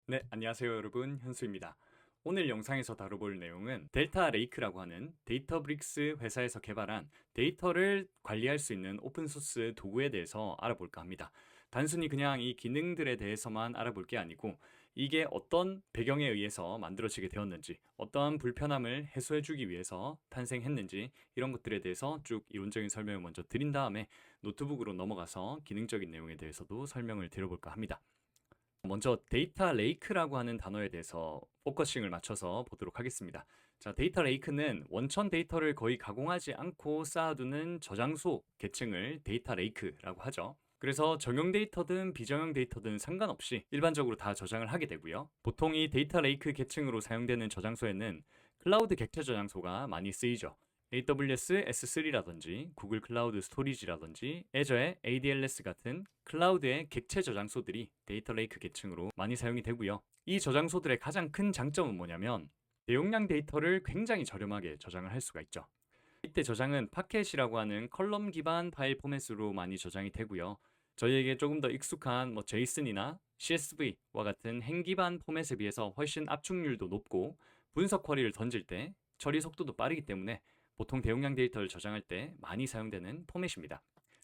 네, 안녕하세요 여러분, 현수입니다. 오늘 영상에서 다뤄볼 내용은 델타 레이크라고 하는 데이터브릭스 회사에서 개발한 데이터를 관리할 수 있는 오픈소스 도구에 대해서 알아볼까 합니다. 단순히 그냥 이 기능들에 대해서만 알아볼 게 아니고 이게 어떤 배경에 의해서 만들어지게 되었는지, 어떠한 불편함을 해소해주기 위해서 탄생했는지 이런 것들에 대해서 쭉 이론적인 설명을 먼저 드린 다음에 노트북으로 넘어가서 기능적인 내용에 대해서도 설명을 드려볼까 합니다. 먼저 데이터 레이크라고 하는 단어에 대해서 포커싱을 맞춰서 보도록 하겠습니다. 자, 데이터 레이크는 원천 데이터를 거의 가공하지 않고 쌓아두는 저장소 계층을 데이터 레이크라고 하죠. 그래서 정형 데이터든 비정형 데이터든 상관없이 일반적으로 다 저장을 하게 되고요. 보통 이 데이터 레이크 계층으로 사용되는 저장소에는 클라우드 객체 저장소가 많이 쓰이죠. AWS S3라든지 구글 클라우드 스토리지라든지 애저의 ADLS 같은 클라우드의 객체 저장소들이 데이터 레이크 계층으로 많이 사용이 되고요. 이 저장소들의 가장 큰 장점은 뭐냐면 대용량 데이터를 굉장히 저렴하게 저장을 할 수가 있죠. 이때 저장은 파켓이라고 하는 컬럼 기반 파일 포맷으로 많이 저장이 되고요. 저희에게 조금 더 익숙한 JSON이나 CSV와 같은 행 기반 포맷에 비해서 훨씬 압축률도 높고 분석 쿼리를 던질 때 처리 속도도 빠르기 때문에 보통 대용량 데이터를 저장할 때 많이 사용되는 포맷입니다.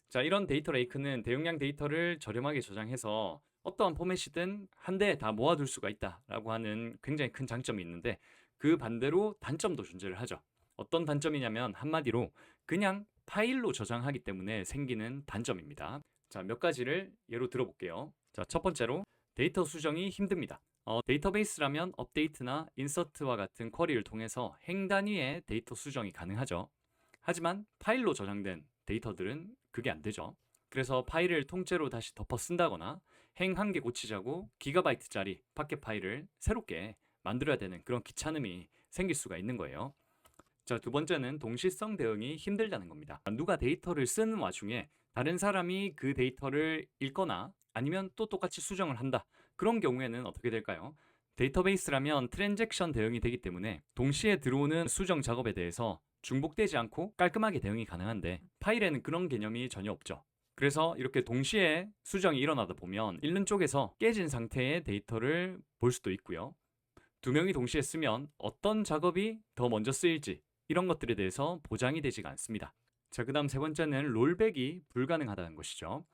자, 이런 데이터 레이크는 대용량 데이터를 저렴하게 저장해서 어떠한 포맷이든 한 대에 다 모아둘 수가 있다라고 하는 굉장히 큰 장점이 있는데 그 반대로 단점도 존재를 하죠. 어떤 단점이냐면 한마디로 그냥 파일로 저장하기 때문에 생기는 단점입니다. 자, 몇 가지를 예로 들어볼게요. 자, 첫 번째로 데이터 수정이 힘듭니다. 데이터베이스라면 업데이트나 인서트와 같은 쿼리를 통해서 행 단위의 데이터 수정이 가능하죠. 하지만 파일로 저장된 데이터들은 그게 안 되죠. 그래서 파일을 통째로 다시 덮어 쓴다거나 행 한 개 고치자고 기가바이트짜리 파켓 파일을 새롭게 만들어야 되는 그런 귀찮음이 생길 수가 있는 거예요. 자, 두 번째는 동시성 대응이 힘들다는 겁니다. 누가 데이터를 쓰는 와중에 다른 사람이 그 데이터를 읽거나 아니면 또 똑같이 수정을 한다. 그런 경우에는 어떻게 될까요? 데이터베이스라면 트랜잭션 대응이 되기 때문에 동시에 들어오는 수정 작업에 대해서 중복되지 않고 깔끔하게 대응이 가능한데 파일에는 그런 개념이 전혀 없죠. 그래서 이렇게 동시에 수정이 일어나다 보면 읽는 쪽에서 깨진 상태의 데이터를 볼 수도 있고요. 두 명이 동시에 쓰면 어떤 작업이 더 먼저 쓰일지 이런 것들에 대해서 보장이 되지가 않습니다. 자, 그 다음 세 번째는 롤백이 불가능하다는 것이죠.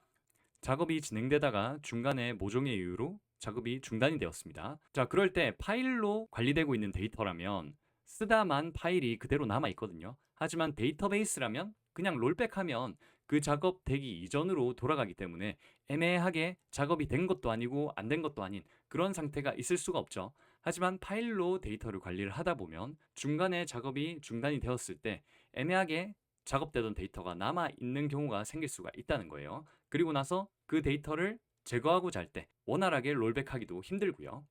작업이 진행되다가 중간에 모종의 이유로 작업이 중단이 되었습니다. 자, 그럴 때 파일로 관리되고 있는 데이터라면 쓰다만 파일이 그대로 남아 있거든요. 하지만 데이터베이스라면 그냥 롤백하면 그 작업 되기 이전으로 돌아가기 때문에 애매하게 작업이 된 것도 아니고 안 된 것도 아닌 그런 상태가 있을 수가 없죠. 하지만 파일로 데이터를 관리를 하다 보면 중간에 작업이 중단이 되었을 때 애매하게 작업되던 데이터가 남아 있는 경우가 생길 수가 있다는 거예요. 그리고 나서 그 데이터를 제거하고자 할 때 원활하게 롤백하기도 힘들고요.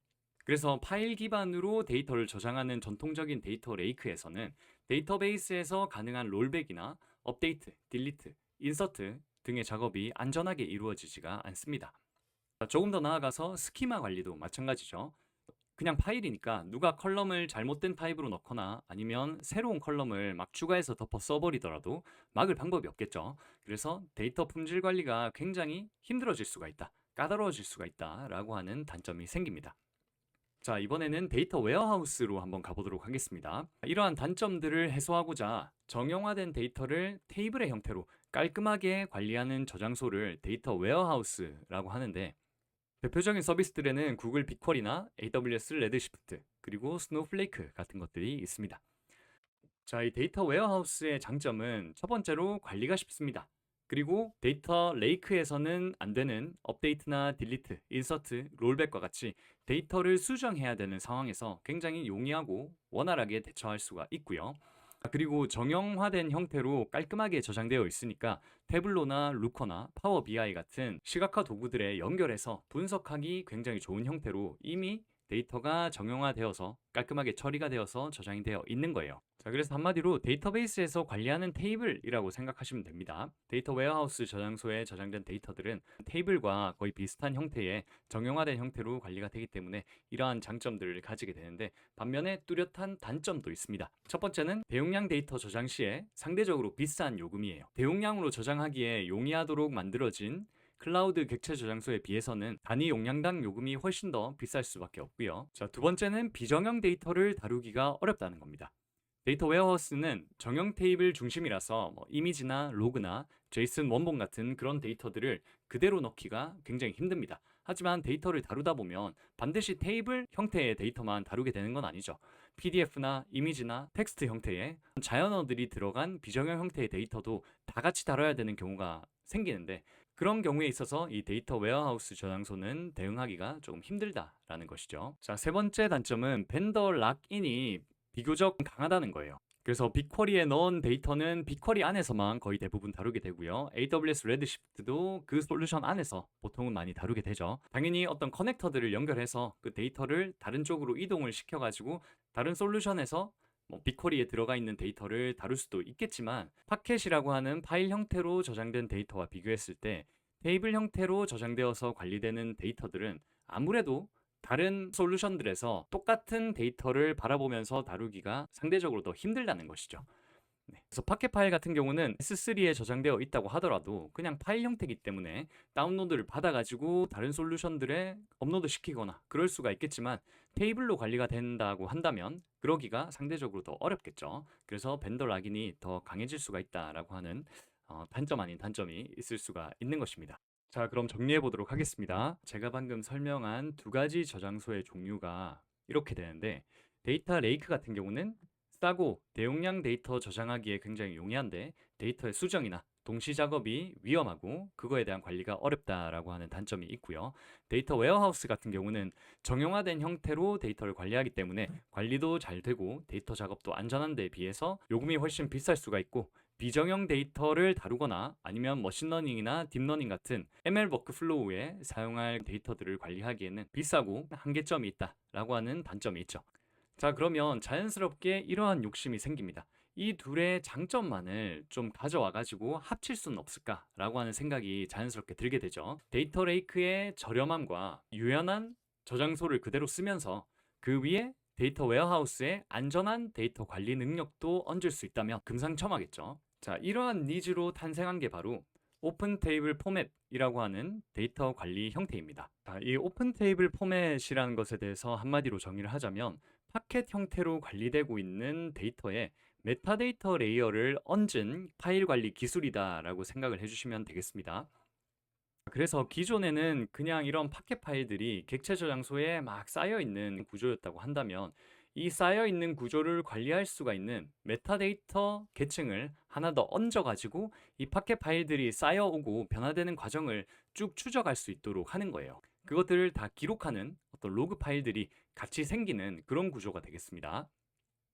그래서 파일 기반으로 데이터를 저장하는 전통적인 데이터 레이크에서는 데이터베이스에서 가능한 롤백이나 업데이트, 딜리트, 인서트 등의 작업이 안전하게 이루어지지가 않습니다. 조금 더 나아가서 스키마 관리도 마찬가지죠. 그냥 파일이니까 누가 컬럼을 잘못된 타입으로 넣거나 아니면 새로운 컬럼을 막 추가해서 덮어 써버리더라도 막을 방법이 없겠죠. 그래서 데이터 품질 관리가 굉장히 힘들어질 수가 있다, 까다로워질 수가 있다라고 하는 단점이 생깁니다. 자, 이번에는 데이터 웨어하우스로 한번 가보도록 하겠습니다. 이러한 단점들을 해소하고자 정형화된 데이터를 테이블의 형태로 깔끔하게 관리하는 저장소를 데이터 웨어하우스라고 하는데 대표적인 서비스들에는 구글 빅쿼리나 AWS 레드시프트 그리고 스노우플레이크 같은 것들이 있습니다. 자, 이 데이터 웨어하우스의 장점은 첫 번째로 관리가 쉽습니다. 그리고 데이터 레이크에서는 안 되는 업데이트나 딜리트, 인서트, 롤백과 같이 데이터를 수정해야 되는 상황에서 굉장히 용이하고 원활하게 대처할 수가 있고요. 그리고 정형화된 형태로 깔끔하게 저장되어 있으니까 태블로나 루커나 파워 BI 같은 시각화 도구들에 연결해서 분석하기 굉장히 좋은 형태로 이미 데이터가 정형화되어서 깔끔하게 처리가 되어서 저장이 되어 있는 거예요. 자, 그래서 한마디로 데이터베이스에서 관리하는 테이블이라고 생각하시면 됩니다. 데이터 웨어하우스 저장소에 저장된 데이터들은 테이블과 거의 비슷한 형태의 정형화된 형태로 관리가 되기 때문에 이러한 장점들을 가지게 되는데 반면에 뚜렷한 단점도 있습니다. 첫 번째는 대용량 데이터 저장 시에 상대적으로 비싼 요금이에요. 대용량으로 저장하기에 용이하도록 만들어진 클라우드 객체 저장소에 비해서는 단위 용량당 요금이 훨씬 더 비쌀 수밖에 없고요. 자, 두 번째는 비정형 데이터를 다루기가 어렵다는 겁니다. 데이터 웨어하우스는 정형 테이블 중심이라서 이미지나 로그나 제이슨 원본 같은 그런 데이터들을 그대로 넣기가 굉장히 힘듭니다. 하지만 데이터를 다루다 보면 반드시 테이블 형태의 데이터만 다루게 되는 건 아니죠. PDF나 이미지나 텍스트 형태의 자연어들이 들어간 비정형 형태의 데이터도 다 같이 다뤄야 되는 경우가 생기는데, 그런 경우에 있어서 이 데이터 웨어하우스 저장소는 대응하기가 조금 힘들다라는 것이죠. 자, 세 번째 단점은 벤더 락인이 비교적 강하다는 거예요. 그래서 빅쿼리에 넣은 데이터는 빅쿼리 안에서만 거의 대부분 다루게 되고요. AWS 레드시프트도 그 솔루션 안에서 보통은 많이 다루게 되죠. 당연히 어떤 커넥터들을 연결해서 그 데이터를 다른 쪽으로 이동을 시켜가지고 다른 솔루션에서 빅쿼리에 들어가 있는 데이터를 다룰 수도 있겠지만, 파켓이라고 하는 파일 형태로 저장된 데이터와 비교했을 때 테이블 형태로 저장되어서 관리되는 데이터들은 아무래도 다른 솔루션들에서 똑같은 데이터를 바라보면서 다루기가 상대적으로 더 힘들다는 것이죠. 네. 그래서 파켓 파일 같은 경우는 S3에 저장되어 있다고 하더라도 그냥 파일 형태이기 때문에 다운로드를 받아가지고 다른 솔루션들에 업로드 시키거나 그럴 수가 있겠지만, 테이블로 관리가 된다고 한다면 그러기가 상대적으로 더 어렵겠죠. 그래서 벤더 락인이 더 강해질 수가 있다라고 하는 단점 아닌 단점이 있을 수가 있는 것입니다. 자, 그럼 정리해 보도록 하겠습니다. 제가 방금 설명한 두 가지 저장소의 종류가 이렇게 되는데, 데이터 레이크 같은 경우는 싸고 대용량 데이터 저장하기에 굉장히 용이한데 데이터의 수정이나 동시 작업이 위험하고 그거에 대한 관리가 어렵다라고 하는 단점이 있고요. 데이터 웨어하우스 같은 경우는 정형화된 형태로 데이터를 관리하기 때문에 관리도 잘 되고 데이터 작업도 안전한 데에 비해서 요금이 훨씬 비쌀 수가 있고, 비정형 데이터를 다루거나 아니면 머신러닝이나 딥러닝 같은 ML 워크플로우에 사용할 데이터들을 관리하기에는 비싸고 한계점이 있다라고 하는 단점이 있죠. 자, 그러면 자연스럽게 이러한 욕심이 생깁니다. 이 둘의 장점만을 좀 가져와 가지고 합칠 수는 없을까라고 하는 생각이 자연스럽게 들게 되죠. 데이터 레이크의 저렴함과 유연한 저장소를 그대로 쓰면서 그 위에 데이터 웨어하우스의 안전한 데이터 관리 능력도 얹을 수 있다면 금상첨화겠죠. 자, 이러한 니즈로 탄생한 게 바로 오픈 테이블 포맷이라고 하는 데이터 관리 형태입니다. 자, 이 오픈 테이블 포맷이라는 것에 대해서 한마디로 정의를 하자면 파켓 형태로 관리되고 있는 데이터에 메타데이터 레이어를 얹은 파일 관리 기술이다라고 생각을 해주시면 되겠습니다. 그래서 기존에는 그냥 이런 파켓 파일들이 객체 저장소에 막 쌓여 있는 구조였다고 한다면, 이 쌓여 있는 구조를 관리할 수가 있는 메타데이터 계층을 하나 더 얹어 가지고 이 파켓 파일들이 쌓여오고 변화되는 과정을 쭉 추적할 수 있도록 하는 거예요. 그것들을 다 기록하는 어떤 로그 파일들이 같이 생기는 그런 구조가 되겠습니다.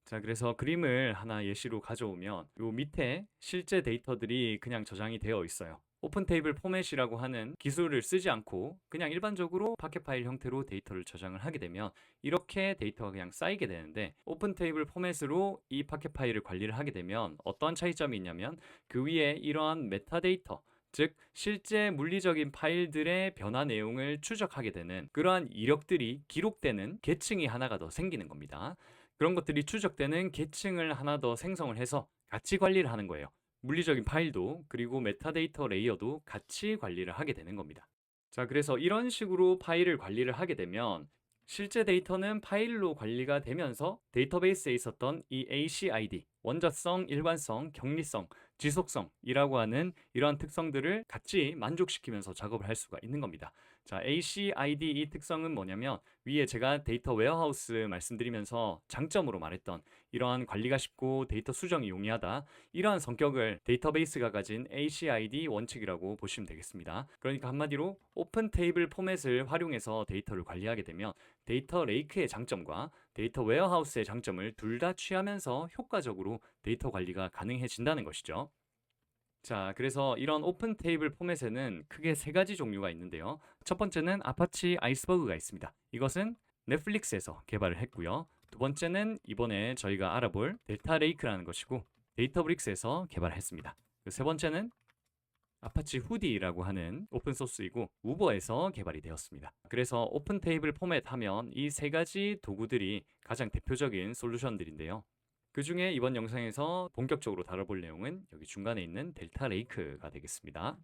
자, 그래서 그림을 하나 예시로 가져오면 요 밑에 실제 데이터들이 그냥 저장이 되어 있어요. 오픈 테이블 포맷이라고 하는 기술을 쓰지 않고 그냥 일반적으로 파켓 파일 형태로 데이터를 저장을 하게 되면 이렇게 데이터가 그냥 쌓이게 되는데, 오픈 테이블 포맷으로 이 파켓 파일을 관리를 하게 되면 어떠한 차이점이 있냐면, 그 위에 이러한 메타데이터, 즉 실제 물리적인 파일들의 변화 내용을 추적하게 되는 그러한 이력들이 기록되는 계층이 하나가 더 생기는 겁니다. 그런 것들이 추적되는 계층을 하나 더 생성을 해서 같이 관리를 하는 거예요. 물리적인 파일도 그리고 메타데이터 레이어도 같이 관리를 하게 되는 겁니다. 자, 그래서 이런 식으로 파일을 관리를 하게 되면 실제 데이터는 파일로 관리가 되면서 데이터베이스에 있었던 이 ACID, 원자성, 일관성, 격리성, 지속성이라고 하는 이러한 특성들을 같이 만족시키면서 작업을 할 수가 있는 겁니다. 자, ACID 이 특성은 뭐냐면, 위에 제가 데이터 웨어하우스 말씀드리면서 장점으로 말했던 이러한 관리가 쉽고 데이터 수정이 용이하다, 이러한 성격을 데이터베이스가 가진 ACID 원칙이라고 보시면 되겠습니다. 그러니까 한마디로 오픈 테이블 포맷을 활용해서 데이터를 관리하게 되면 데이터 레이크의 장점과 데이터 웨어하우스의 장점을 둘 다 취하면서 효과적으로 데이터 관리가 가능해진다는 것이죠. 자, 그래서 이런 오픈 테이블 포맷에는 크게 세 가지 종류가 있는데요. 첫 번째는 아파치 아이스버그가 있습니다. 이것은 넷플릭스에서 개발을 했고요. 두 번째는 이번에 저희가 알아볼 델타 레이크라는 것이고 데이터브릭스에서 개발했습니다. 세 번째는 아파치 후디라고 하는 오픈소스이고 우버에서 개발이 되었습니다. 그래서 오픈 테이블 포맷 하면 이 세 가지 도구들이 가장 대표적인 솔루션들인데요. 그 중에 이번 영상에서 본격적으로 다뤄볼 내용은 여기 중간에 있는 델타 레이크가 되겠습니다.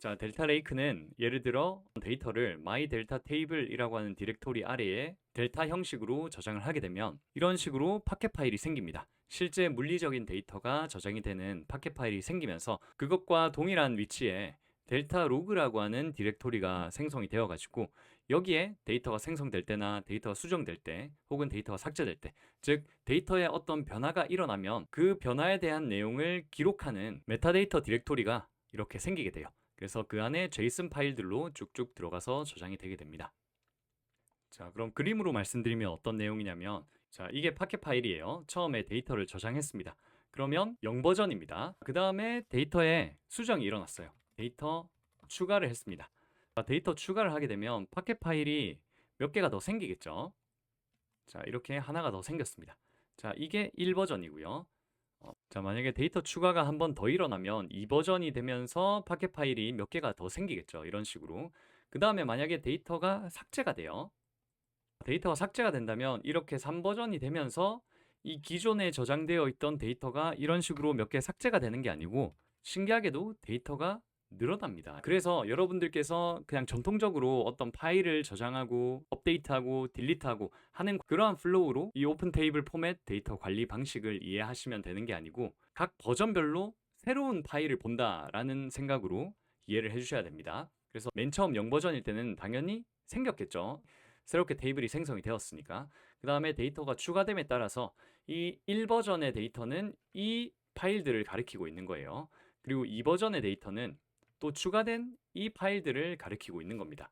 자, 델타 레이크는 예를 들어 데이터를 my delta table이라고 하는 디렉토리 아래에 델타 형식으로 저장을 하게 되면 이런 식으로 파켓 파일이 생깁니다. 실제 물리적인 데이터가 저장이 되는 파켓 파일이 생기면서 그것과 동일한 위치에 델타 로그라고 하는 디렉토리가 생성이 되어 가지고 여기에 데이터가 생성될 때나 데이터가 수정될 때 혹은 데이터가 삭제될 때, 즉 데이터에 어떤 변화가 일어나면 그 변화에 대한 내용을 기록하는 메타데이터 디렉토리가 이렇게 생기게 돼요. 그래서 그 안에 JSON 파일들로 쭉쭉 들어가서 저장이 되게 됩니다. 자, 그럼 그림으로 말씀드리면 어떤 내용이냐면, 자, 이게 파켓 파일이에요. 처음에 데이터를 저장했습니다. 그러면 0버전입니다. 그 다음에 데이터에 수정이 일어났어요. 데이터 추가를 했습니다. 데이터 추가를 하게 되면 파켓 파일이 몇 개가 더 생기겠죠. 자, 이렇게 하나가 더 생겼습니다. 자, 이게 1버전이고요. 자, 만약에 데이터 추가가 한 번 더 일어나면 2버전이 되면서 파켓 파일이 몇 개가 더 생기겠죠. 이런 식으로. 그 다음에 만약에 데이터가 삭제가 돼요. 데이터가 삭제가 된다면 이렇게 3버전이 되면서 이 기존에 저장되어 있던 데이터가 이런 식으로 몇 개 삭제가 되는 게 아니고 신기하게도 데이터가 늘어납니다. 그래서 여러분들께서 그냥 전통적으로 어떤 파일을 저장하고 업데이트하고 딜리트하고 하는 그러한 플로우로 이 오픈 테이블 포맷 데이터 관리 방식을 이해하시면 되는 게 아니고 각 버전별로 새로운 파일을 본다라는 생각으로 이해를 해주셔야 됩니다. 그래서 맨 처음 0버전일 때는 당연히 생겼겠죠. 새롭게 테이블이 생성이 되었으니까. 그 다음에 데이터가 추가됨에 따라서 이 1버전의 데이터는 이 파일들을 가리키고 있는 거예요. 그리고 2버전의 데이터는 또 추가된 이 파일들을 가리키고 있는 겁니다.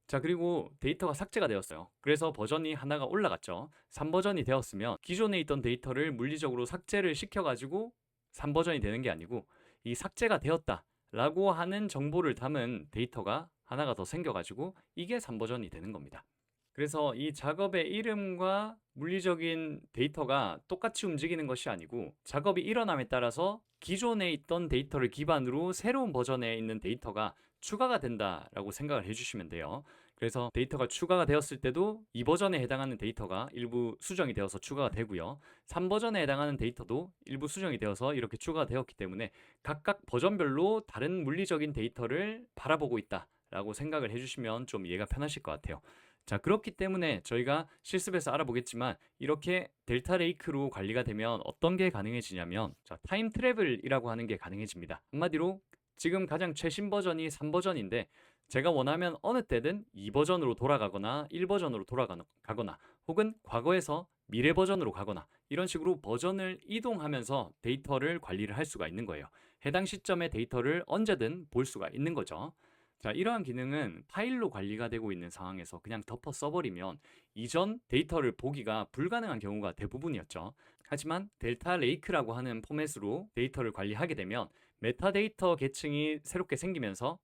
자, 그리고 데이터가 삭제가 되었어요. 그래서 버전이 하나가 올라갔죠. 3버전이 되었으면 기존에 있던 데이터를 물리적으로 삭제를 시켜가지고 3버전이 되는 게 아니고 이 삭제가 되었다라고 하는 정보를 담은 데이터가 하나가 더 생겨가지고 이게 3버전이 되는 겁니다. 그래서 이 작업의 이름과 물리적인 데이터가 똑같이 움직이는 것이 아니고 작업이 일어남에 따라서 기존에 있던 데이터를 기반으로 새로운 버전에 있는 데이터가 추가가 된다라고 생각을 해주시면 돼요. 그래서 데이터가 추가가 되었을 때도 2버전에 해당하는 데이터가 일부 수정이 되어서 추가가 되고요. 3버전에 해당하는 데이터도 일부 수정이 되어서 이렇게 추가가 되었기 때문에 각각 버전별로 다른 물리적인 데이터를 바라보고 있다라고 생각을 해주시면 좀 이해가 편하실 것 같아요. 자, 그렇기 때문에 저희가 실습에서 알아보겠지만 이렇게 델타 레이크로 관리가 되면 어떤 게 가능해지냐면, 자, 타임 트래블이라고 하는 게 가능해집니다. 한마디로 지금 가장 최신 버전이 3버전인데 제가 원하면 어느 때든 2버전으로 돌아가거나 1버전으로 돌아가거나 혹은 과거에서 미래 버전으로 가거나 이런 식으로 버전을 이동하면서 데이터를 관리를 할 수가 있는 거예요. 해당 시점의 데이터를 언제든 볼 수가 있는 거죠. 자, 이러한 기능은 파일로 관리가 되고 있는 상황에서 그냥 덮어 써버리면 이전 데이터를 보기가 불가능한 경우가 대부분이었죠. 하지만 델타 레이크라고 하는 포맷으로 데이터를 관리하게 되면 메타데이터 계층이 새롭게 생기면서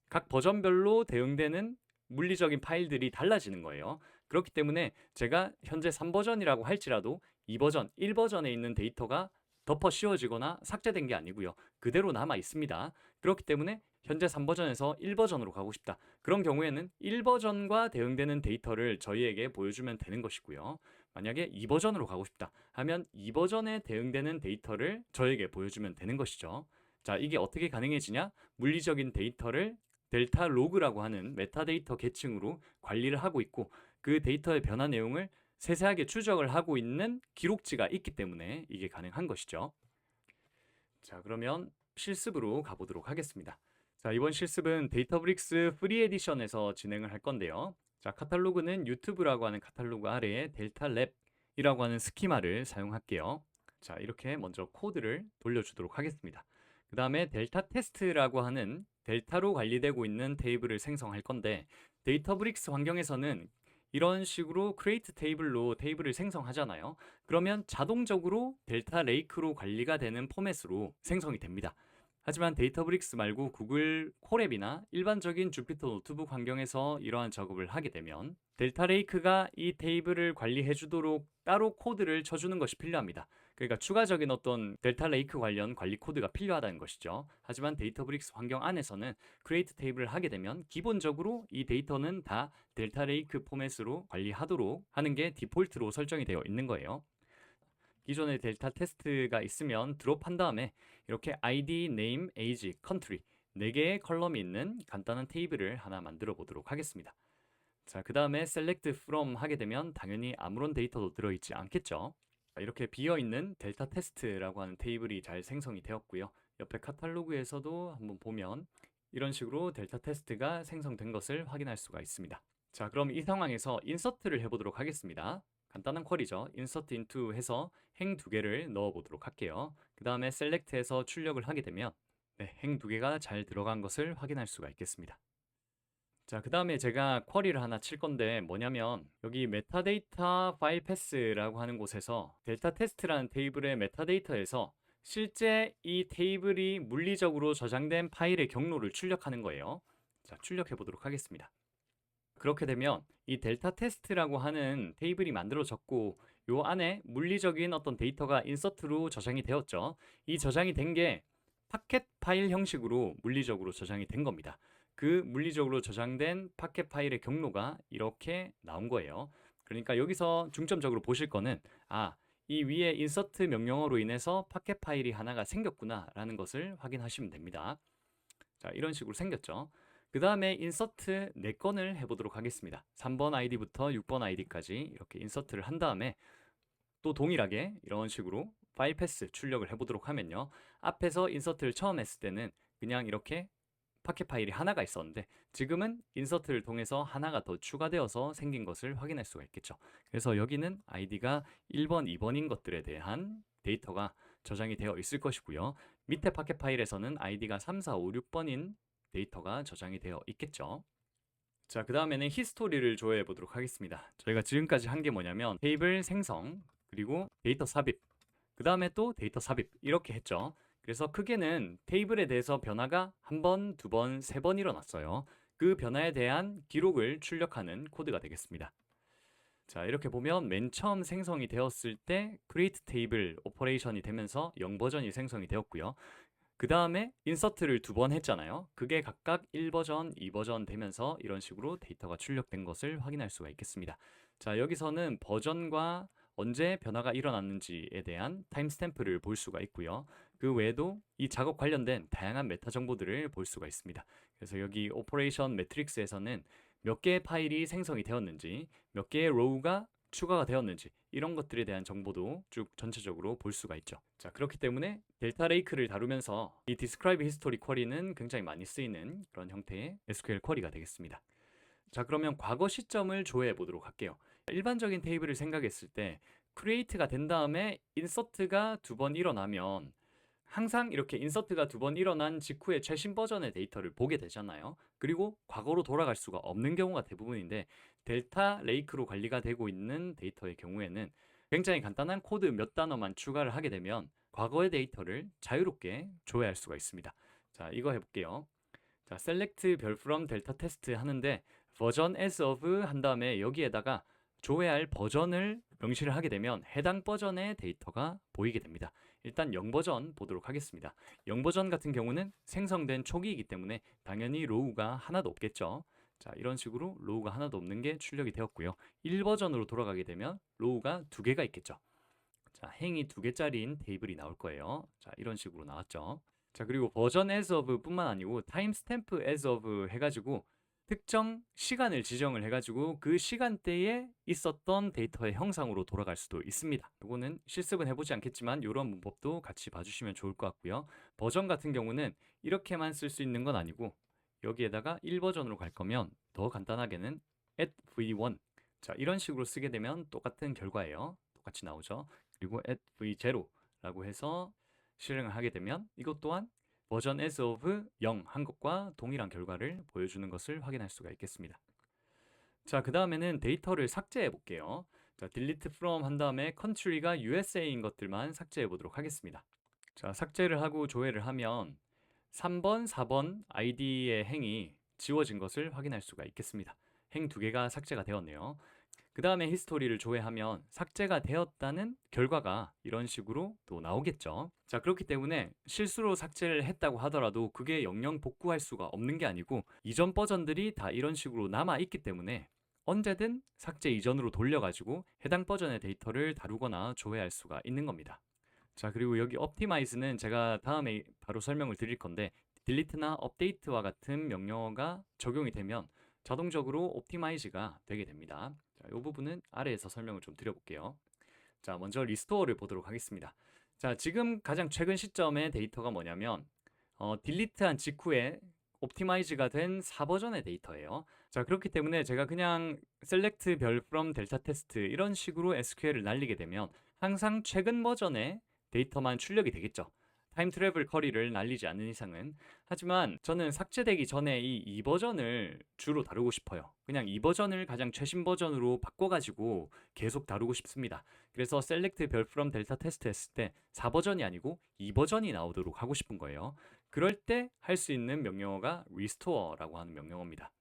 각 버전별로 대응되는 물리적인 파일들이 달라지는 거예요. 그렇기 때문에 제가 현재 3버전이라고 할지라도 2버전, 1버전에 있는 데이터가 덮어 씌워지거나 삭제된 게 아니고요. 그대로 남아 있습니다. 그렇기 때문에 현재 3버전에서 1버전으로 가고 싶다. 그런 경우에는 1버전과 대응되는 데이터를 저희에게 보여주면 되는 것이고요. 만약에 2버전으로 가고 싶다 하면 2버전에 대응되는 데이터를 저에게 보여주면 되는 것이죠. 자, 이게 어떻게 가능해지냐? 물리적인 데이터를 델타 로그라고 하는 메타데이터 계층으로 관리를 하고 있고 그 데이터의 변화 내용을 세세하게 추적을 하고 있는 기록지가 있기 때문에 이게 가능한 것이죠. 자, 그러면 실습으로 가보도록 하겠습니다. 자, 이번 실습은 데이터브릭스 프리 에디션에서 진행을 할 건데요. 자, 카탈로그는 유튜브라고 하는 카탈로그 아래에 델타 랩이라고 하는 스키마를 사용할게요. 자, 이렇게 먼저 코드를 돌려주도록 하겠습니다. 그 다음에 델타 테스트라고 하는 델타로 관리되고 있는 테이블을 생성할 건데 데이터브릭스 환경에서는 이런 식으로 create 테이블로 테이블을 생성하잖아요. 그러면 자동적으로 델타 레이크로 관리가 되는 포맷으로 생성이 됩니다. 하지만 데이터브릭스 말고 구글 콜앱이나 일반적인 주피터 노트북 환경에서 이러한 작업을 하게 되면 델타 레이크가 이 테이블을 관리해 주도록 따로 코드를 쳐주는 것이 필요합니다. 그러니까 추가적인 어떤 델타 레이크 관련 관리 코드가 필요하다는 것이죠. 하지만 데이터브릭스 환경 안에서는 크리에이트 테이블을 하게 되면 기본적으로 이 데이터는 다 델타 레이크 포맷으로 관리하도록 하는 게 디폴트로 설정이 되어 있는 거예요. 기존에 델타 테스트가 있으면 드롭한 다음에 이렇게 ID, Name, Age, Country 4개의 컬럼이 있는 간단한 테이블을 하나 만들어 보도록 하겠습니다. 자, 그 다음에 select from 하게 되면 당연히 아무런 데이터도 들어있지 않겠죠. 자, 이렇게 비어있는 델타 테스트라고 하는 테이블이 잘 생성이 되었고요. 옆에 카탈로그에서도 한번 보면 이런 식으로 델타 테스트가 생성된 것을 확인할 수가 있습니다. 자, 그럼 이 상황에서 인서트를 해보도록 하겠습니다. 간단한 쿼리죠. insert into 해서 행 2개를 넣어 보도록 할게요. 그 다음에 select해서 출력을 하게 되면 행 2개가 잘 들어간 것을 확인할 수가 있겠습니다. 자, 그 다음에 제가 쿼리를 하나 칠 건데 뭐냐면 여기 메타데이터 파일 패스라고 하는 곳에서 델타 테스트라는 테이블의 메타데이터에서 실제 이 테이블이 물리적으로 저장된 파일의 경로를 출력하는 거예요. 자, 출력해 보도록 하겠습니다. 그렇게 되면 이 델타 테스트라고 하는 테이블이 만들어졌고 요 안에 물리적인 어떤 데이터가 인서트로 저장이 되었죠. 이 저장이 된 게 파켓 파일 형식으로 물리적으로 저장이 된 겁니다. 그 물리적으로 저장된 파켓 파일의 경로가 이렇게 나온 거예요. 그러니까 여기서 중점적으로 보실 거는 이 위에 인서트 명령어로 인해서 파켓 파일이 하나가 생겼구나 라는 것을 확인하시면 됩니다. 자, 이런 식으로 생겼죠. 그 다음에 인서트 4건을 해보도록 하겠습니다. 3번 아이디부터 6번 아이디까지 이렇게 인서트를 한 다음에 또 동일하게 이런 식으로 파일 패스 출력을 해보도록 하면요. 앞에서 인서트를 처음 했을 때는 그냥 이렇게 파켓 파일이 하나가 있었는데 지금은 인서트를 통해서 하나가 더 추가되어서 생긴 것을 확인할 수가 있겠죠. 그래서 여기는 아이디가 1번, 2번인 것들에 대한 데이터가 저장이 되어 있을 것이고요. 밑에 파켓 파일에서는 아이디가 3, 4, 5, 6번인 데이터가 저장이 되어 있겠죠. 자, 그 다음에는 히스토리를 조회해 보도록 하겠습니다. 저희가 지금까지 한 게 뭐냐면 테이블 생성, 그리고 데이터 삽입, 그 다음에 또 데이터 삽입 이렇게 했죠. 그래서 크게는 테이블에 대해서 변화가 1번, 2번, 3번 일어났어요. 그 변화에 대한 기록을 출력하는 코드가 되겠습니다. 자, 이렇게 보면 맨 처음 생성이 되었을 때 create table 오퍼레이션이 되면서 0버전이 생성이 되었고요. 그 다음에 인서트를 2번 했잖아요. 그게 각각 1버전, 2버전 되면서 이런 식으로 데이터가 출력된 것을 확인할 수가 있겠습니다. 자, 여기서는 버전과 언제 변화가 일어났는지에 대한 타임스탬프를 볼 수가 있고요. 그 외에도 이 작업 관련된 다양한 메타 정보들을 볼 수가 있습니다. 그래서 여기 오퍼레이션 매트릭스에서는 몇 개의 파일이 생성이 되었는지, 몇 개의 로우가 추가가 되었는지 이런 것들에 대한 정보도 쭉 전체적으로 볼 수가 있죠. 자, 그렇기 때문에 델타 레이크를 다루면서 이 describe history 쿼리는 굉장히 많이 쓰이는 그런 형태의 SQL 쿼리가 되겠습니다. 자, 그러면 과거 시점을 조회해 보도록 할게요. 일반적인 테이블을 생각했을 때 create가 된 다음에 insert가 2번 일어나면 항상 이렇게 인서트가 2번 일어난 직후에 최신 버전의 데이터를 보게 되잖아요. 그리고 과거로 돌아갈 수가 없는 경우가 대부분인데 델타 레이크로 관리가 되고 있는 데이터의 경우에는 굉장히 간단한 코드 몇 단어만 추가를 하게 되면 과거의 데이터를 자유롭게 조회할 수가 있습니다. 자, 이거 해볼게요. 자, select 별 from 델타 테스트 하는데 버전 as of 한 다음에 여기에다가 조회할 버전을 명시를 하게 되면 해당 버전의 데이터가 보이게 됩니다. 일단 0버전 보도록 하겠습니다. 0버전 같은 경우는 생성된 초기이기 때문에 당연히 로우가 하나도 없겠죠. 자, 이런 식으로 로우가 하나도 없는 게 출력이 되었고요. 1버전으로 돌아가게 되면 로우가 2개가 있겠죠. 자, 행이 2개짜리인 테이블이 나올 거예요. 자, 이런 식으로 나왔죠. 자, 그리고 버전 as of 뿐만 아니고 타임스탬프 as of 해가지고 특정 시간을 지정을 해가지고 그 시간대에 있었던 데이터의 형상으로 돌아갈 수도 있습니다. 이거는 실습은 해보지 않겠지만 이런 문법도 같이 봐주시면 좋을 것 같고요. 버전 같은 경우는 이렇게만 쓸 수 있는 건 아니고 여기에다가 1버전으로 갈 거면 더 간단하게는 at v1 자, 이런 식으로 쓰게 되면 똑같은 결과예요. 똑같이 나오죠. 그리고 at v0라고 해서 실행을 하게 되면 이것 또한 버전 as of 0 한 것과 동일한 결과를 보여주는 것을 확인할 수가 있겠습니다. 자, 그 다음에는 데이터를 삭제해 볼게요. 자, delete from 한 다음에 country가 USA인 것들만 삭제해 보도록 하겠습니다. 자, 삭제를 하고 조회를 하면 3번, 4번 아이디의 행이 지워진 것을 확인할 수가 있겠습니다. 행 2개가 삭제가 되었네요. 그 다음에 히스토리를 조회하면 삭제가 되었다는 결과가 이런 식으로 또 나오겠죠. 자, 그렇기 때문에 실수로 삭제를 했다고 하더라도 그게 영영 복구할 수가 없는 게 아니고 이전 버전들이 다 이런 식으로 남아있기 때문에 언제든 삭제 이전으로 돌려가지고 해당 버전의 데이터를 다루거나 조회할 수가 있는 겁니다. 자, 그리고 여기 optimize는 제가 다음에 바로 설명을 드릴 건데 딜리트나 업데이트와 같은 명령어가 적용이 되면 자동적으로 옵티마이즈가 되게 됩니다. 자, 이 부분은 아래에서 설명을 좀 드려볼게요. 자, 먼저 리스토어를 보도록 하겠습니다. 자, 지금 가장 최근 시점의 데이터가 뭐냐면 딜리트한 직후에 옵티마이즈가 된 4버전의 데이터예요. 자, 그렇기 때문에 제가 그냥 select 별 from 델타 테스트 이런 식으로 SQL을 날리게 되면 항상 최근 버전의 데이터만 출력이 되겠죠. 타임 트래블 쿼리를 날리지 않는 이상은. 하지만 저는 삭제되기 전에 이 2버전을 주로 다루고 싶어요. 그냥 2버전을 가장 최신 버전으로 바꿔가지고 계속 다루고 싶습니다. 그래서 select 별 from 델타 테스트 했을 때 4버전이 아니고 2버전이 나오도록 하고 싶은 거예요. 그럴 때 할 수 있는 명령어가 restore라고 하는 명령어입니다.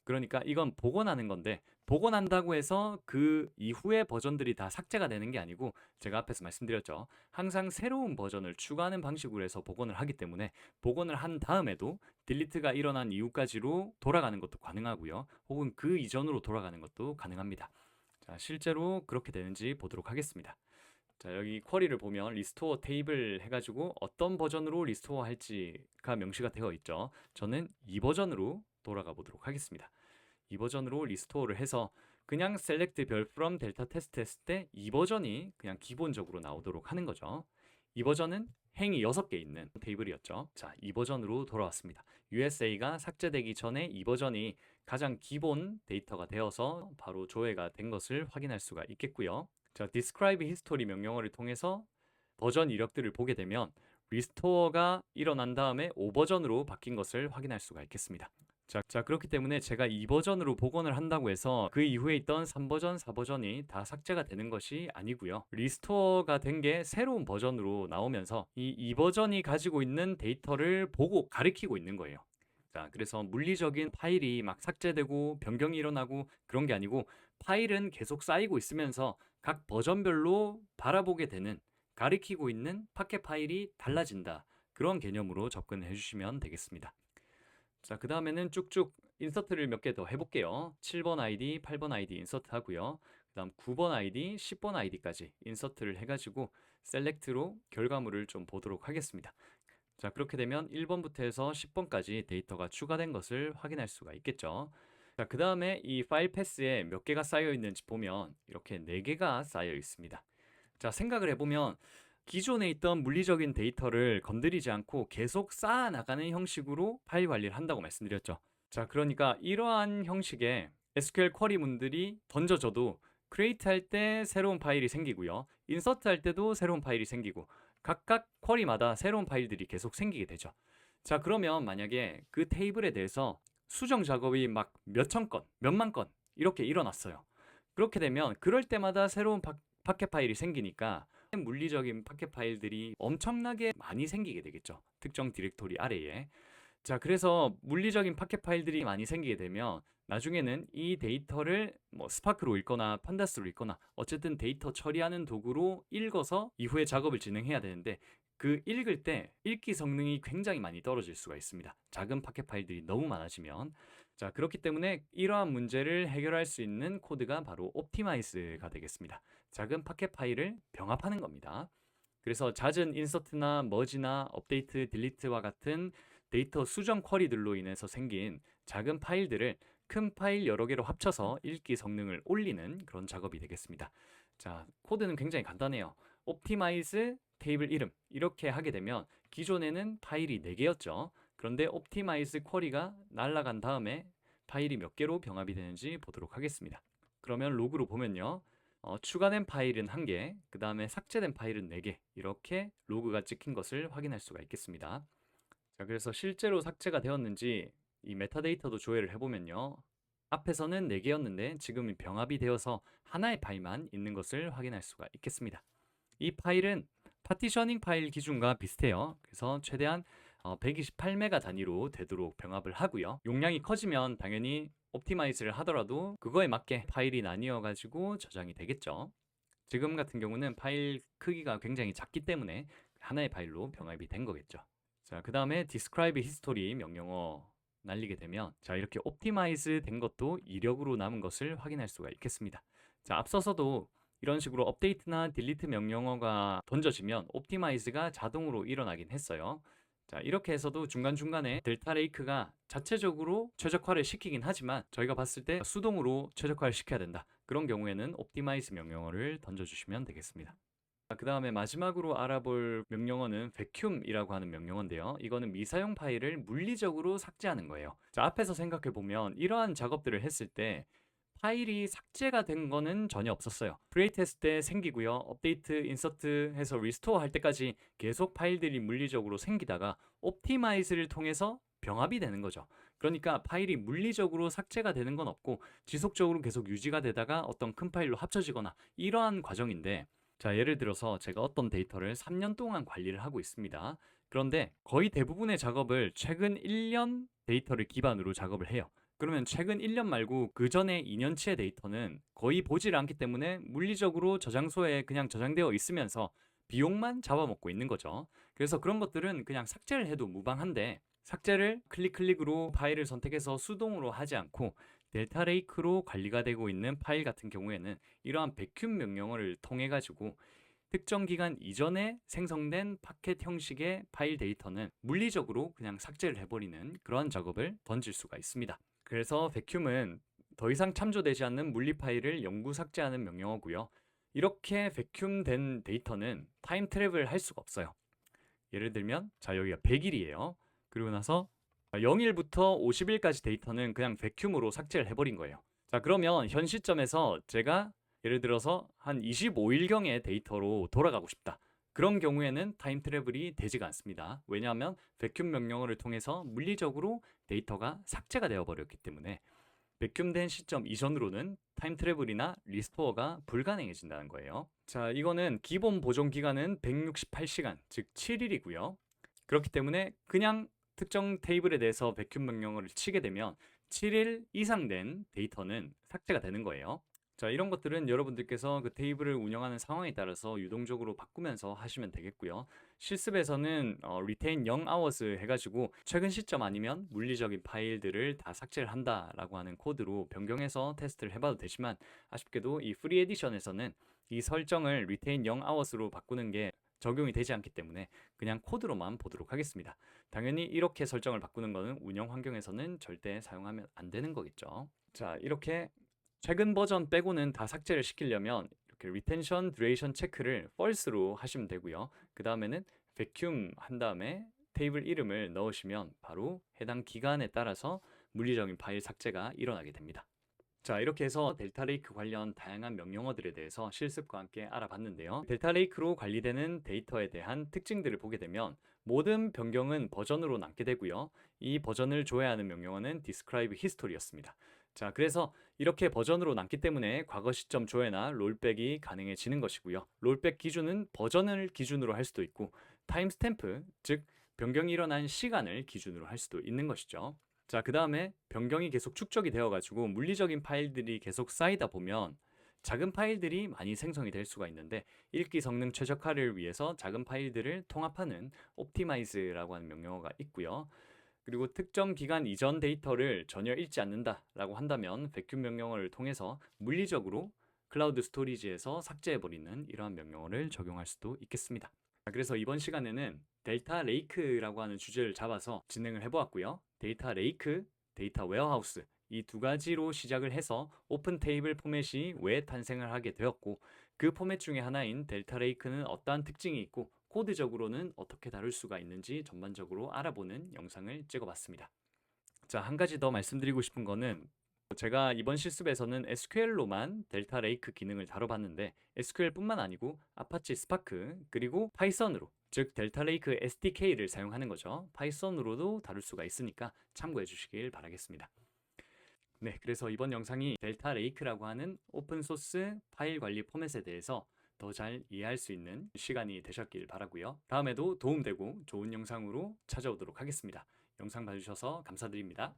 그러니까 이건 복원하는 건데, 복원한다고 해서 그 이후의 버전들이 다 삭제가 되는 게 아니고, 제가 앞에서 말씀드렸죠. 항상 새로운 버전을 추가하는 방식으로 해서 복원을 하기 때문에 복원을 한 다음에도 딜리트가 일어난 이후까지로 돌아가는 것도 가능하고요. 혹은 그 이전으로 돌아가는 것도 가능합니다. 자, 실제로 그렇게 되는지 보도록 하겠습니다. 자, 여기 쿼리를 보면 리스토어 테이블 해가지고 어떤 버전으로 리스토어 할지가 명시가 되어 있죠. 저는 이 버전으로 돌아가 보도록 하겠습니다. 이 버전으로 리스토어를 해서 그냥 select 별 from 델타 테스트 했을 때 이 버전이 그냥 기본적으로 나오도록 하는 거죠. 이 버전은 행이 6개 있는 테이블이었죠. 자, 이 버전으로 돌아왔습니다. USA가 삭제되기 전에 이 버전이 가장 기본 데이터가 되어서 바로 조회가 된 것을 확인할 수가 있겠고요. 자, describe history 명령어를 통해서 버전 이력들을 보게 되면 리스토어가 일어난 다음에 5버전으로 바뀐 것을 확인할 수가 있겠습니다. 자, 그렇기 때문에 제가 2버전으로 복원을 한다고 해서 그 이후에 있던 3버전, 4버전이 다 삭제가 되는 것이 아니고요. 리스토어가 된 게 새로운 버전으로 나오면서 이 2버전이 가지고 있는 데이터를 보고 가리키고 있는 거예요. 자, 그래서 물리적인 파일이 막 삭제되고 변경이 일어나고 그런 게 아니고 파일은 계속 쌓이고 있으면서 각 버전별로 바라보게 되는, 가리키고 있는 파켓 파일이 달라진다. 그런 개념으로 접근해 주시면 되겠습니다. 자, 그 다음에는 쭉쭉 인서트를 몇 개 더 해볼게요. 7번 아이디, 8번 아이디 인서트 하고요. 그 다음 9번 아이디, 10번 아이디까지 인서트를 해가지고 셀렉트로 결과물을 좀 보도록 하겠습니다. 자, 그렇게 되면 1번부터 해서 10번까지 데이터가 추가된 것을 확인할 수가 있겠죠. 자, 그 다음에 이 파일 패스에 몇 개가 쌓여 있는지 보면 이렇게 4개가 쌓여 있습니다. 자, 생각을 해보면 기존에 있던 물리적인 데이터를 건드리지 않고 계속 쌓아 나가는 형식으로 파일 관리를 한다고 말씀드렸죠. 자, 그러니까 이러한 형식의 SQL 쿼리문들이 던져져도 create 할 때 새로운 파일이 생기고요. insert 할 때도 새로운 파일이 생기고 각각 쿼리마다 새로운 파일들이 계속 생기게 되죠. 자, 그러면 만약에 그 테이블에 대해서 수정 작업이 막 몇천 건, 몇만 건 이렇게 일어났어요. 그렇게 되면 그럴 때마다 새로운 파켓 파일이 생기니까 물리적인 파켓 파일들이 엄청나게 많이 생기게 되겠죠. 특정 디렉토리 아래에. 자, 그래서 물리적인 파켓 파일들이 많이 생기게 되면 나중에는 이 데이터를 뭐 스파크로 읽거나 판다스로 읽거나 어쨌든 데이터 처리하는 도구로 읽어서 이후에 작업을 진행해야 되는데, 그 읽을 때 읽기 성능이 굉장히 많이 떨어질 수가 있습니다. 작은 파켓 파일들이 너무 많아지면. 자, 그렇기 때문에 이러한 문제를 해결할 수 있는 코드가 바로 옵티마이즈가 되겠습니다. 작은 파켓 파일을 병합하는 겁니다. 그래서 잦은 인서트나 머지나 업데이트, 딜리트와 같은 데이터 수정 쿼리들로 인해서 생긴 작은 파일들을 큰 파일 여러 개로 합쳐서 읽기 성능을 올리는 그런 작업이 되겠습니다. 자, 코드는 굉장히 간단해요. 옵티마이즈 테이블 이름 이렇게 하게 되면 기존에는 파일이 4개였죠. 그런데 옵티마이즈 쿼리가 날아간 다음에 파일이 몇 개로 병합이 되는지 보도록 하겠습니다. 그러면 로그로 보면요. 추가된 파일은 1개, 그 다음에 삭제된 파일은 4개, 이렇게 로그가 찍힌 것을 확인할 수가 있겠습니다. 자, 그래서 실제로 삭제가 되었는지 이 메타데이터도 조회를 해보면요. 앞에서는 4개였는데 지금 병합이 되어서 하나의 파일만 있는 것을 확인할 수가 있겠습니다. 이 파일은 파티셔닝 파일 기준과 비슷해요. 그래서 최대한 128메가 단위로 되도록 병합을 하고요. 용량이 커지면 당연히 옵티마이즈를 하더라도 그거에 맞게 파일이 나뉘어 가지고 저장이 되겠죠. 지금 같은 경우는 파일 크기가 굉장히 작기 때문에 하나의 파일로 병합이 된 거겠죠. 자, 그 다음에 describe history 명령어 날리게 되면 자, 이렇게 옵티마이즈 된 것도 이력으로 남은 것을 확인할 수가 있겠습니다. 자, 앞서서도 이런 식으로 업데이트나 딜리트 명령어가 던져지면 옵티마이즈가 자동으로 일어나긴 했어요. 자, 이렇게 해서도 중간중간에 델타 레이크가 자체적으로 최적화를 시키긴 하지만 저희가 봤을 때 수동으로 최적화를 시켜야 된다. 그런 경우에는 optimize 명령어를 던져주시면 되겠습니다. 그 다음에 마지막으로 알아볼 명령어는 vacuum이라고 하는 명령어인데요. 이거는 미사용 파일을 물리적으로 삭제하는 거예요. 자, 앞에서 생각해 보면 이러한 작업들을 했을 때 파일이 삭제가 된 거는 전혀 없었어요. 크리에이트 했을 때 생기고요. 업데이트, 인서트 해서 리스토어 할 때까지 계속 파일들이 물리적으로 생기다가 옵티마이즈를 통해서 병합이 되는 거죠. 그러니까 파일이 물리적으로 삭제가 되는 건 없고 지속적으로 계속 유지가 되다가 어떤 큰 파일로 합쳐지거나 이러한 과정인데, 자, 예를 들어서 제가 어떤 데이터를 3년 동안 관리를 하고 있습니다. 그런데 거의 대부분의 작업을 최근 1년 데이터를 기반으로 작업을 해요. 그러면 최근 1년 말고 그 전에 2년치의 데이터는 거의 보질 않기 때문에 물리적으로 저장소에 그냥 저장되어 있으면서 비용만 잡아먹고 있는 거죠. 그래서 그런 것들은 그냥 삭제를 해도 무방한데, 삭제를 클릭으로 파일을 선택해서 수동으로 하지 않고 델타 레이크로 관리가 되고 있는 파일 같은 경우에는 이러한 백큐 명령어를 통해 가지고 특정 기간 이전에 생성된 파켓 형식의 파일 데이터는 물리적으로 그냥 삭제를 해버리는 그러한 작업을 던질 수가 있습니다. 그래서 vacuum은 더 이상 참조되지 않는 물리 파일을 영구 삭제하는 명령어고요. 이렇게 vacuum된 데이터는 타임 트래블을 할 수가 없어요. 예를 들면 자, 여기가 100일이에요. 그리고 나서 0일부터 50일까지 데이터는 그냥 vacuum으로 삭제를 해버린 거예요. 자, 그러면 현 시점에서 제가 예를 들어서 한 25일경의 데이터로 돌아가고 싶다. 그런 경우에는 타임 트래블이 되지가 않습니다. 왜냐하면 vacuum 명령어를 통해서 물리적으로 데이터가 삭제가 되어 버렸기 때문에 vacuum된 시점 이전으로는 타임 트래블이나 리스토어가 불가능해진다는 거예요. 자, 이거는 기본 보존 기간은 168시간, 즉 7일이고요. 그렇기 때문에 그냥 특정 테이블에 대해서 vacuum 명령어를 치게 되면 7일 이상 된 데이터는 삭제가 되는 거예요. 자, 이런 것들은 여러분들께서 그 테이블을 운영하는 상황에 따라서 유동적으로 바꾸면서 하시면 되겠고요. 실습에서는 retain 0 hours 해가지고 최근 시점 아니면 물리적인 파일들을 다 삭제를 한다라고 하는 코드로 변경해서 테스트를 해봐도 되지만, 아쉽게도 이 프리 에디션에서는 이 설정을 retain 0 hours로 바꾸는 게 적용이 되지 않기 때문에 그냥 코드로만 보도록 하겠습니다. 당연히 이렇게 설정을 바꾸는 것은 운영 환경에서는 절대 사용하면 안 되는 거겠죠. 자, 이렇게 최근 버전 빼고는 다 삭제를 시키려면 이렇게 retention duration 체크를 false로 하시면 되고요. 그 다음에는 vacuum 한 다음에 테이블 이름을 넣으시면 바로 해당 기간에 따라서 물리적인 파일 삭제가 일어나게 됩니다. 자, 이렇게 해서 델타 레이크 관련 다양한 명령어들에 대해서 실습과 함께 알아봤는데요. 델타 레이크로 관리되는 데이터에 대한 특징들을 보게 되면 모든 변경은 버전으로 남게 되고요. 이 버전을 조회하는 명령어는 describe history였습니다. 자, 그래서 이렇게 버전으로 남기 때문에 과거 시점 조회나 롤백이 가능해지는 것이고요. 롤백 기준은 버전을 기준으로 할 수도 있고 타임스탬프, 즉 변경이 일어난 시간을 기준으로 할 수도 있는 것이죠. 자, 그 다음에 변경이 계속 축적이 되어가지고 물리적인 파일들이 계속 쌓이다 보면 작은 파일들이 많이 생성이 될 수가 있는데, 읽기 성능 최적화를 위해서 작은 파일들을 통합하는 optimize라고 하는 명령어가 있고요. 그리고 특정 기간 이전 데이터를 전혀 읽지 않는다라고 한다면 vacuum 명령어를 통해서 물리적으로 클라우드 스토리지에서 삭제해버리는 이러한 명령어를 적용할 수도 있겠습니다. 그래서 이번 시간에는 델타 레이크라고 하는 주제를 잡아서 진행을 해보았고요. 데이터 레이크, 데이터 웨어하우스 이 두 가지로 시작을 해서 오픈 테이블 포맷이 왜 탄생을 하게 되었고, 그 포맷 중에 하나인 델타 레이크는 어떠한 특징이 있고 코드적으로는 어떻게 다룰 수가 있는지 전반적으로 알아보는 영상을 찍어봤습니다. 자, 한 가지 더 말씀드리고 싶은 거는 제가 이번 실습에서는 SQL로만 델타 레이크 기능을 다뤄봤는데 SQL뿐만 아니고 아파치 스파크 그리고 파이썬으로, 즉 델타 레이크 SDK를 사용하는 거죠. 파이썬으로도 다룰 수가 있으니까 참고해 주시길 바라겠습니다. 네, 그래서 이번 영상이 델타 레이크라고 하는 오픈소스 파일 관리 포맷에 대해서 더 잘 이해할 수 있는 시간이 되셨길 바라고요. 다음에도 도움되고 좋은 영상으로 찾아오도록 하겠습니다. 영상 봐주셔서 감사드립니다.